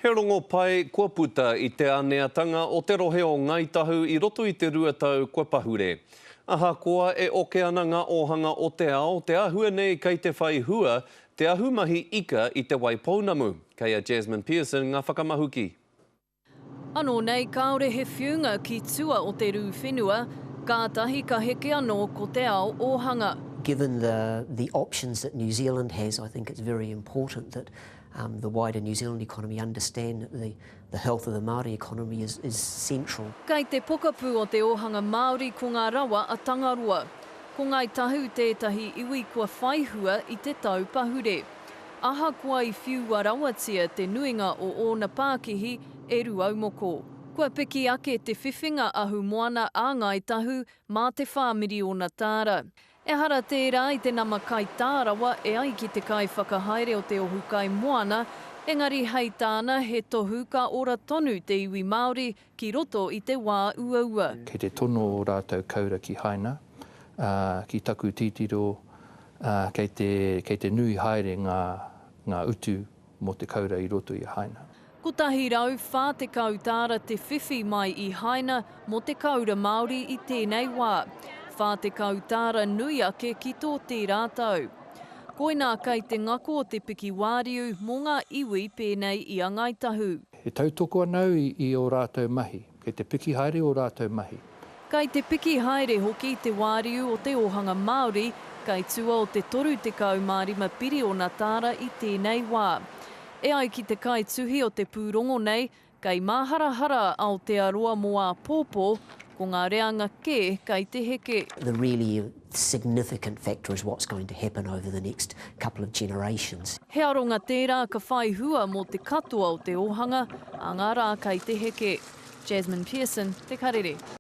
He rongo pai kua puta I te aneatanga o te rohe o Ngaitahu I roto I te ruatau kua pahure. Ahakoa e oke ana ngā ohanga o te ao, te ahua nei kei te whai hua, te ahumahi ika I te Waipounamu. Kei a Jasmine Pearson ngā whakamahuki. Anō nei kaore he whiunga ki tua o te rū whenua, kātahi ka heke anō ko te ao ohanga. Given the options that New Zealand has, I think it's very important that the wider New Zealand economy understand that the health of the Māori economy is central. Kei te pokapū o te ohanga Māori ko ngā rawa a Tangarua. Ko Ngaitahu tētahi iwi kua whaihua I te tau pahure. Ahakoa I whiua rawatia te nuinga o ōna Pākihi e ruaumoko. Kua piki ake te whiwhinga ahu moana a Ngaitahu mā te whāmiri o Natara. E hara tērā I te nama kai tārawa e ai ki te kai whakahaere o te ohu kai moana, engari hei tāna he tohu ka ora tonu te iwi Māori ki roto I te wā uaua. Kei te tono o rātou kaura ki haina, ki taku titiro, kei te nui haere ngā utu mo te kaura I roto I haina. Ko tahi rau whā te kautāra te whiwhi mai I haina mo te kaura Māori I tēnei wā. Whā te kautāra nui ake ki tō te rātau. Koina kei te ngako o te piki wāriu mō ngā iwi pēnei I a Ngaitahu. He tautoko anau I o rātou mahi, kei te piki haere o rātou mahi. Kei te piki haere hoki te wāriu o te ohanga Māori, kei tua o te toru te kau mārima piri o Natara I tēnei wā. E ai ki te kai tuhi o te pūrongo nei, kei māharahara Aotearoa mō a pōpō, ko ngā reanga kē kei te heke. The really significant factor is what's going to happen over the next couple of generations. He aronga tērā ka whai hua mō te katoa o te ohanga, a ngā rā kei te heke. Jasmine Pearson, Te Karere.